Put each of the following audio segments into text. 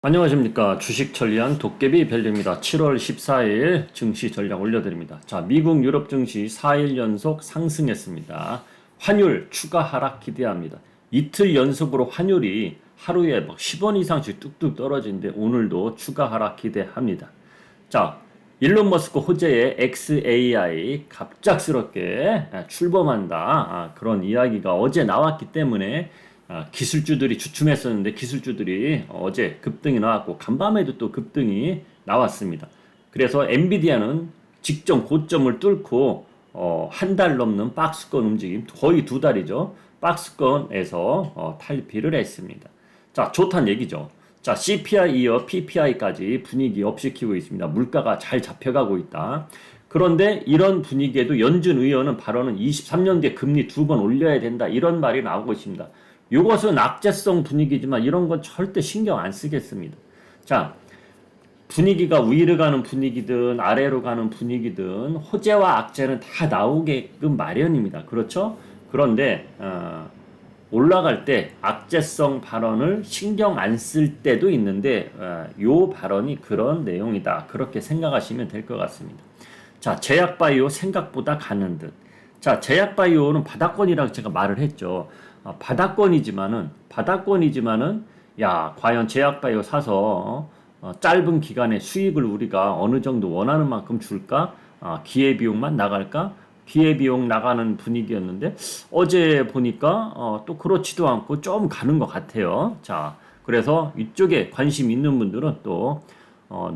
안녕하십니까. 주식 전략 도깨비 벨류입니다. 7월 14일 증시 전략 올려드립니다. 자, 미국 유럽 증시 4일 연속 상승했습니다. 환율 추가 하락 기대합니다. 이틀 연속으로 환율이 하루에 막 10원 이상씩 뚝뚝 떨어지는데 오늘도 추가 하락 기대합니다. 자, 일론 머스크 호재의 XAI 갑작스럽게 출범한다. 그런 이야기가 어제 나왔기 때문에 기술주들이 주춤했었는데 기술주들이 어제 급등이 나왔고 간밤에도 또 급등이 나왔습니다. 그래서 엔비디아는 직전 고점을 뚫고 한 달 넘는 박스권 움직임, 거의 두 달이죠. 박스권에서 탈피를 했습니다. 자, 좋다는 얘기죠. 자, CPI 이어 PPI까지 분위기 업시키고 있습니다. 물가가 잘 잡혀가고 있다. 그런데 이런 분위기에도 연준 의원은 발언은 23년 뒤에 금리 2번 올려야 된다. 이런 말이 나오고 있습니다. 이것은 악재성 분위기지만 이런 건 절대 신경 안 쓰겠습니다. 자, 분위기가 위로 가는 분위기든 아래로 가는 분위기든 호재와 악재는 다 나오게끔 마련입니다. 그렇죠? 그런데 올라갈 때 악재성 발언을 신경 안 쓸 때도 있는데 요 발언이 그런 내용이다. 그렇게 생각하시면 될 것 같습니다. 자, 제약바이오 생각보다 가는 듯. 자, 제약바이오는 바닥권이라고 제가 말을 했죠. 바닥권이지만은 야, 과연 제약바이오 사서 짧은 기간에 수익을 우리가 어느 정도 원하는 만큼 줄까? 기회비용만 나갈까? 기회비용 나가는 분위기였는데 어제 보니까 또 그렇지도 않고 좀 가는 것 같아요. 자, 그래서 이쪽에 관심 있는 분들은 또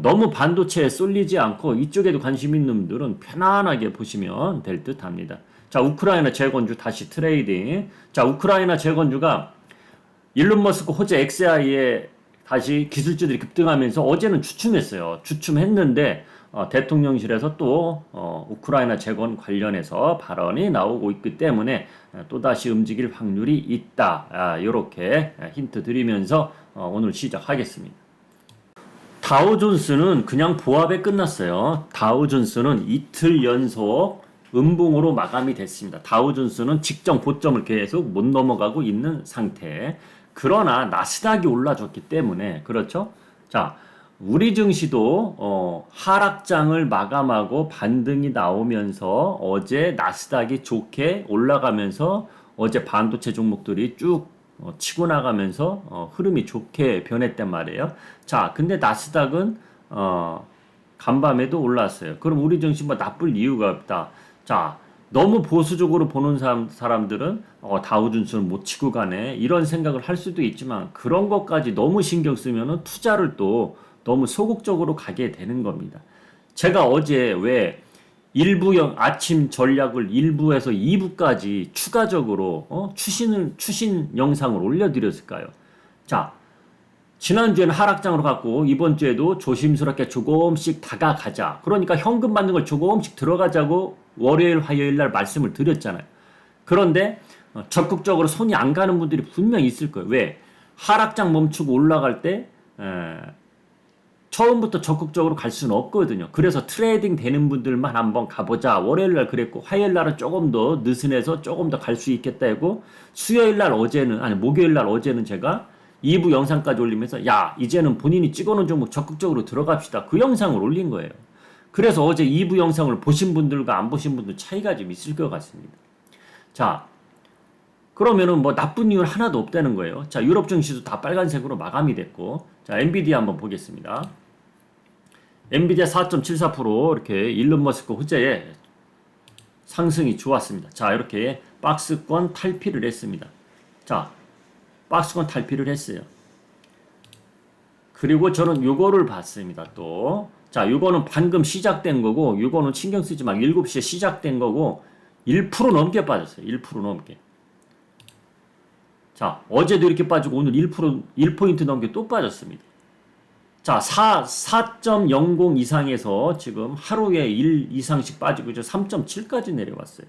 너무 반도체에 쏠리지 않고 이쪽에도 관심 있는 분들은 편안하게 보시면 될 듯 합니다. 자, 우크라이나 재건주 다시 트레이딩. 자, 우크라이나 재건주가 일론 머스크 호재 XAI에 다시 기술주들이 급등하면서 어제는 주춤했어요. 주춤했는데 대통령실에서 또 우크라이나 재건 관련해서 발언이 나오고 있기 때문에 또다시 움직일 확률이 있다. 이렇게 힌트 드리면서 오늘 시작하겠습니다. 다우존스는 그냥 보합에 끝났어요. 다우존스는 이틀 연속 음봉으로 마감이 됐습니다. 다우존스는 직전 고점을 계속 못 넘어가고 있는 상태. 그러나 나스닥이 올라줬기 때문에 그렇죠? 자, 우리 증시도 하락장을 마감하고 반등이 나오면서 어제 나스닥이 좋게 올라가면서 어제 반도체 종목들이 쭉 치고 나가면서 흐름이 좋게 변했단 말이에요. 자, 근데 나스닥은 간밤에도 올랐어요. 그럼 우리 증시 뭐 나쁠 이유가 없다. 자, 너무 보수적으로 보는 사람들은 다우존스는 못 치고 가네 이런 생각을 할 수도 있지만 그런 것까지 너무 신경 쓰면은 투자를 또 너무 소극적으로 가게 되는 겁니다. 제가 어제 왜 아침 전략을 1부에서 2부까지 추가적으로 추신 영상을 올려드렸을까요? 자, 지난주에는 하락장으로 갔고 이번 주에도 조심스럽게 조금씩 다가가자. 그러니까 현금 받는 걸 조금씩 들어가자고 월요일, 화요일 날 말씀을 드렸잖아요. 그런데 적극적으로 손이 안 가는 분들이 분명히 있을 거예요. 왜? 하락장 멈추고 올라갈 때 처음부터 적극적으로 갈 수는 없거든요. 그래서 트레이딩 되는 분들만 한번 가보자. 월요일 날 그랬고 화요일 날은 조금 더 느슨해서 조금 더 갈 수 있겠다 하고 수요일 날 목요일 날 어제는 제가 2부 영상까지 올리면서 야, 이제는 본인이 찍어놓은 종목 적극적으로 들어갑시다. 그 영상을 올린 거예요. 그래서 어제 2부 영상을 보신 분들과 안 보신 분들 차이가 좀 있을 것 같습니다. 자, 그러면은 뭐 나쁜 이유는 하나도 없다는 거예요. 자, 유럽 증시도 다 빨간색으로 마감이 됐고, 자, 엔비디아 한번 보겠습니다. 엔비디아 4.74% 이렇게 일론 머스크 호재에 상승이 좋았습니다. 자, 이렇게 박스권 탈피를 했습니다. 자, 박스권 탈피를 했어요. 그리고 저는 요거를 봤습니다. 또, 자, 요거는 방금 시작된 거고, 요거는 신경 쓰지 말고 7시에 시작된 거고, 1% 넘게 빠졌어요. 1% 넘게. 자, 어제도 이렇게 빠지고 오늘 1포인트 넘게 또 빠졌습니다. 자, 4.00 이상에서 지금 하루에 1 이상씩 빠지고 이제 3.7까지 내려왔어요.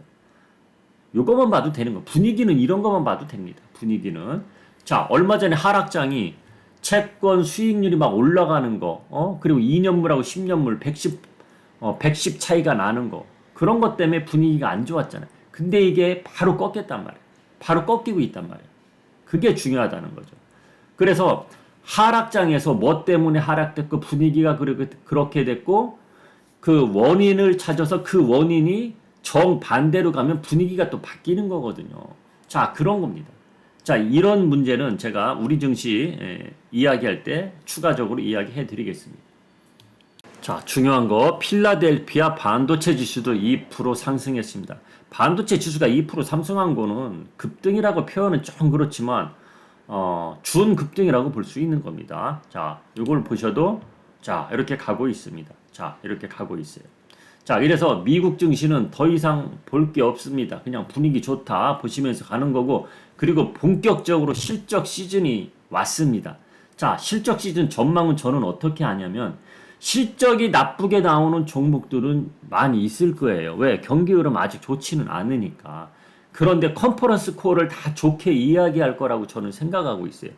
요거만 봐도 되는 거. 분위기는 이런 것만 봐도 됩니다. 분위기는. 자, 얼마 전에 하락장이 채권 수익률이 막 올라가는 거, 그리고 2년물하고 10년물 110 차이가 나는 거. 그런 것 때문에 분위기가 안 좋았잖아요. 근데 이게 바로 꺾였단 말이에요. 바로 꺾이고 있단 말이에요. 그게 중요하다는 거죠. 그래서 하락장에서 뭐 때문에 하락됐고 분위기가 그렇게 됐고 그 원인을 찾아서 그 원인이 정반대로 가면 분위기가 또 바뀌는 거거든요. 자, 그런 겁니다. 자, 이런 문제는 제가 우리 증시 이야기할 때 추가적으로 이야기해 드리겠습니다. 자, 중요한 거 필라델피아 반도체 지수도 2% 상승했습니다. 반도체 지수가 2% 상승한 거는 급등이라고 표현은 좀 그렇지만 준급등이라고 볼 수 있는 겁니다. 자, 이걸 보셔도 자, 이렇게 가고 있습니다. 자, 이렇게 가고 있어요. 자, 이래서 미국 증시는 더 이상 볼 게 없습니다. 그냥 분위기 좋다 보시면서 가는 거고, 그리고 본격적으로 실적 시즌이 왔습니다. 자, 실적 시즌 전망은 저는 어떻게 하냐면, 실적이 나쁘게 나오는 종목들은 많이 있을 거예요. 왜? 경기 흐름 아직 좋지는 않으니까. 그런데 컨퍼런스 콜을 다 좋게 이야기할 거라고 저는 생각하고 있어요.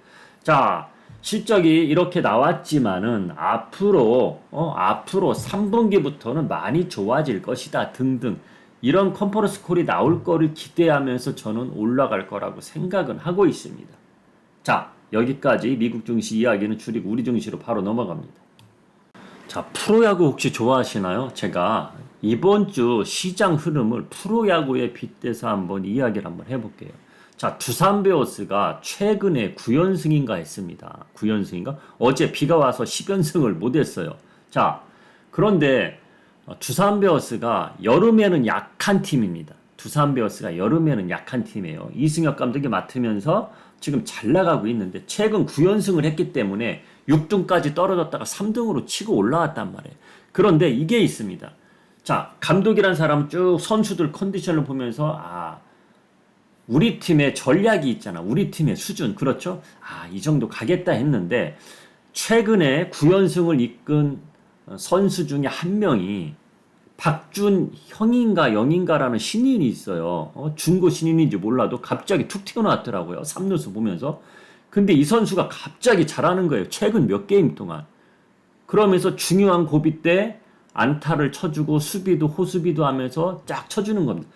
자, 실적이 이렇게 나왔지만은 앞으로 3분기부터는 많이 좋아질 것이다 등등 이런 컨퍼런스 콜이 나올 거를 기대하면서 저는 올라갈 거라고 생각은 하고 있습니다. 자, 여기까지 미국 증시 이야기는 줄이고 우리 증시로 바로 넘어갑니다. 자, 프로야구 혹시 좋아하시나요? 제가 이번 주 시장 흐름을 프로야구에 빗대서 한번 이야기를 한번 해볼게요. 자, 두산 베어스가 최근에 9연승인가 했습니다. 9연승인가? 어제 비가 와서 10연승을 못했어요. 자, 그런데 두산 베어스가 여름에는 약한 팀입니다. 두산 베어스가 여름에는 약한 팀이에요. 이승엽 감독이 맡으면서 지금 잘 나가고 있는데 최근 9연승을 했기 때문에 6등까지 떨어졌다가 3등으로 치고 올라왔단 말이에요. 그런데 이게 있습니다. 자, 감독이란 사람 쭉 선수들 컨디션을 보면서 우리 팀의 전략이 있잖아. 우리 팀의 수준. 그렇죠? 이 정도 가겠다 했는데 최근에 9연승을 이끈 선수 중에 한 명이 박준형인가 영인가라는 신인이 있어요. 중고 신인인지 몰라도 갑자기 툭 튀어나왔더라고요. 3루수 보면서. 근데 이 선수가 갑자기 잘하는 거예요. 최근 몇 게임 동안. 그러면서 중요한 고비 때 안타를 쳐주고 수비도 호수비도 하면서 쫙 쳐주는 겁니다.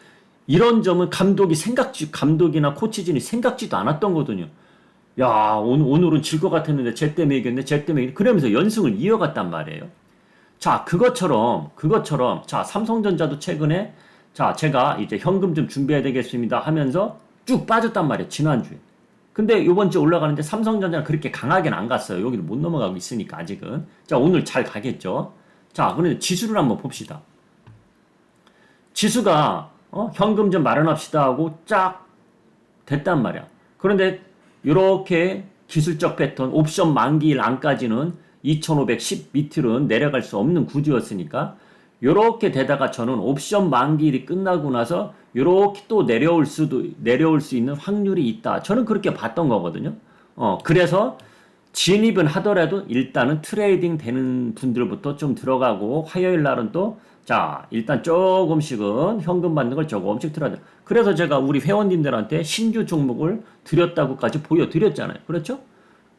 이런 점은 감독이나 코치진이 생각지도 않았던 거거든요. 야, 오늘은 질 것 같았는데 쟤 때문에 이겼네, 쟤 때문에 이겼네. 그러면서 연승을 이어갔단 말이에요. 자, 그것처럼, 자, 삼성전자도 최근에, 자, 제가 이제 현금 좀 준비해야 되겠습니다 하면서 쭉 빠졌단 말이에요, 지난주에. 근데 요번 주에 올라가는데 삼성전자는 그렇게 강하게는 안 갔어요. 여기를 못 넘어가고 있으니까, 아직은. 자, 오늘 잘 가겠죠? 자, 그런데 지수를 한번 봅시다. 지수가, 현금 좀 마련합시다 하고 쫙 됐단 말이야. 그런데 이렇게 기술적 패턴, 옵션 만기일 안까지는 2510 밑으로는 내려갈 수 없는 구조였으니까 이렇게 되다가 저는 옵션 만기일이 끝나고 나서 이렇게 또 내려올 수 있는 확률이 있다. 저는 그렇게 봤던 거거든요. 그래서 진입은 하더라도 일단은 트레이딩 되는 분들부터 좀 들어가고 화요일 날은 또 자, 일단 조금씩은 현금 받는 걸 조금씩 들어야 돼. 그래서 제가 우리 회원님들한테 신규 종목을 드렸다고까지 보여드렸잖아요. 그렇죠?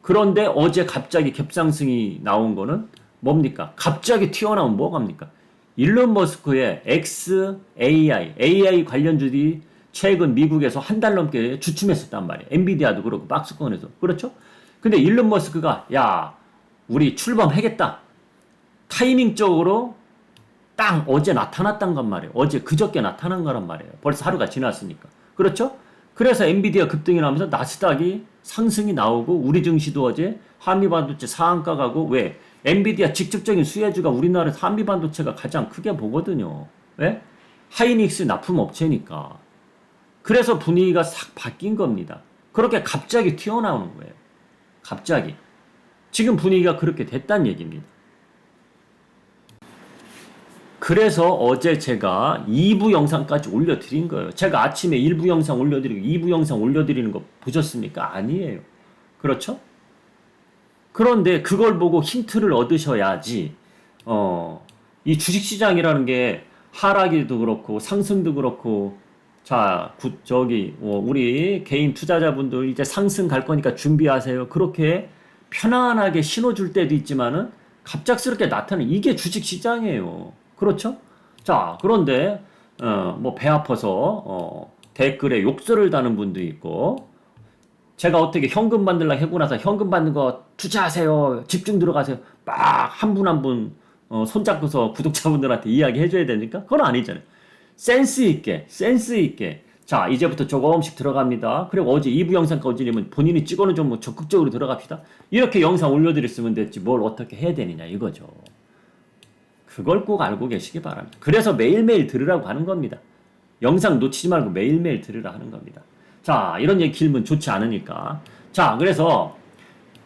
그런데 어제 갑자기 갭상승이 나온 거는 뭡니까? 갑자기 튀어나오면 뭐갑니까? 일론 머스크의 AI 관련주들이 최근 미국에서 한 달 넘게 주춤했었단 말이에요. 엔비디아도 그렇고 박스권에서. 그렇죠? 근데 일론 머스크가 야, 우리 출범하겠다. 타이밍적으로 딱 어제 나타났단 건 말이에요. 어제 그저께 나타난 거란 말이에요. 벌써 하루가 지났으니까. 그렇죠? 그래서 엔비디아 급등이 나면서 나스닥이 상승이 나오고 우리 증시도 어제 한미반도체 상한가 가고 왜? 엔비디아 직접적인 수혜주가 우리나라에서 한미반도체가 가장 크게 보거든요. 왜? 하이닉스 납품업체니까. 그래서 분위기가 싹 바뀐 겁니다. 그렇게 갑자기 튀어나오는 거예요. 갑자기. 지금 분위기가 그렇게 됐단 얘기입니다. 그래서 어제 제가 2부 영상까지 올려드린 거예요. 제가 아침에 1부 영상 올려드리고 2부 영상 올려드리는 거 보셨습니까? 아니에요. 그렇죠? 그런데 그걸 보고 힌트를 얻으셔야지 이 주식시장이라는 게 하락이도 그렇고 상승도 그렇고 자, 우리 개인 투자자분들 이제 상승 갈 거니까 준비하세요. 그렇게 편안하게 신호 줄 때도 있지만은 갑작스럽게 나타나는 이게 주식시장이에요. 그렇죠? 자, 그런데 뭐 배 아파서 댓글에 욕설을 다는 분도 있고 제가 어떻게 현금 받으려고 하고 나서 현금 받는 거 투자하세요. 집중 들어가세요. 막 한 분 한 분 손잡고서 구독자분들한테 이야기 해줘야 되니까? 그건 아니잖아요. 센스 있게. 자, 이제부터 조금씩 들어갑니다. 그리고 어제 2부 영상까지 올리면 본인이 찍어놓은 종목 적극적으로 들어갑시다. 이렇게 영상 올려드렸으면 됐지 뭘 어떻게 해야 되느냐 이거죠. 그걸 꼭 알고 계시기 바랍니다. 그래서 매일매일 들으라고 하는 겁니다. 영상 놓치지 말고 매일매일 들으라 하는 겁니다. 자, 이런 얘기 길면 좋지 않으니까. 자, 그래서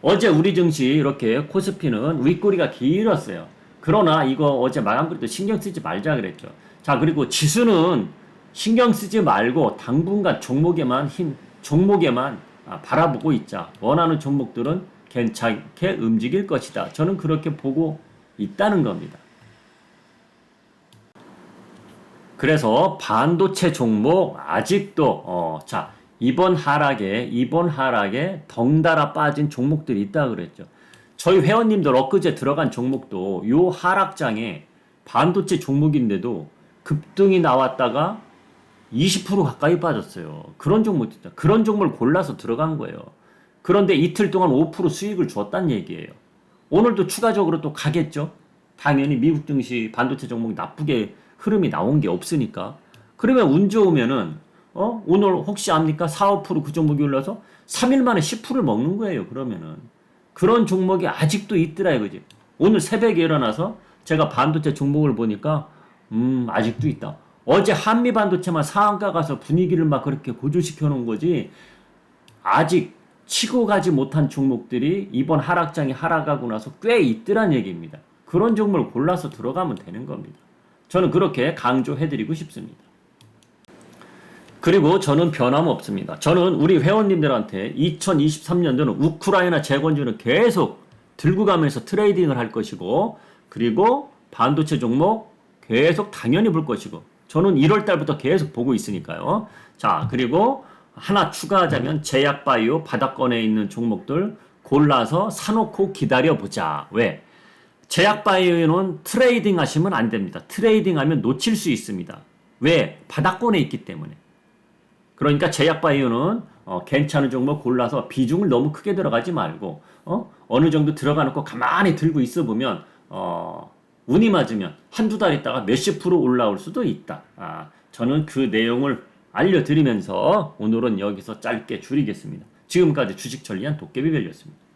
어제 우리 증시 이렇게 코스피는 윗꼬리가 길었어요. 그러나 이거 어제 마감 그래도 신경 쓰지 말자 그랬죠. 자, 그리고 지수는 신경 쓰지 말고 당분간 종목에만 바라보고 있자. 원하는 종목들은 괜찮게 움직일 것이다. 저는 그렇게 보고 있다는 겁니다. 그래서 반도체 종목 아직도 자, 이번 하락에 덩달아 빠진 종목들이 있다 그랬죠. 저희 회원님들 엊그제 들어간 종목도 요 하락장에 반도체 종목인데도 급등이 나왔다가 20% 가까이 빠졌어요. 그런 종목도 있다. 그런 종목을 골라서 들어간 거예요. 그런데 이틀 동안 5% 수익을 줬단 얘기예요. 오늘도 추가적으로 또 가겠죠. 당연히 미국 증시 반도체 종목이 나쁘게 흐름이 나온 게 없으니까. 그러면 운 좋으면은 오늘 혹시 압니까? 4, 5%그 종목이 올라서 3일 만에 10%를 먹는 거예요. 그러면은 그런 종목이 아직도 있더라 이거지. 오늘 새벽에 일어나서 제가 반도체 종목을 보니까 아직도 있다. 어제 한미 반도체만 상한가 가서 분위기를 막 그렇게 고조시켜 놓은 거지. 아직 치고 가지 못한 종목들이 이번 하락장이 하락하고 나서 꽤 있더란 얘기입니다. 그런 종목을 골라서 들어가면 되는 겁니다. 저는 그렇게 강조해드리고 싶습니다. 그리고 저는 변함없습니다. 저는 우리 회원님들한테 2023년도는 우크라이나 재건주는 계속 들고 가면서 트레이딩을 할 것이고, 그리고 반도체 종목 계속 당연히 볼 것이고, 저는 1월 달부터 계속 보고 있으니까요. 자, 그리고 하나 추가하자면 제약바이오 바닥권에 있는 종목들 골라서 사놓고 기다려보자. 왜? 제약바이오는 트레이딩 하시면 안 됩니다. 트레이딩 하면 놓칠 수 있습니다. 왜? 바닥권에 있기 때문에. 그러니까 제약바이오는 괜찮은 종목 골라서 비중을 너무 크게 들어가지 말고 어느 정도 들어가 놓고 가만히 들고 있어 보면 운이 맞으면 한두 달 있다가 몇십 프로 올라올 수도 있다. 저는 그 내용을 알려드리면서 오늘은 여기서 짧게 줄이겠습니다. 지금까지 주식천리안 도깨비별이었습니다.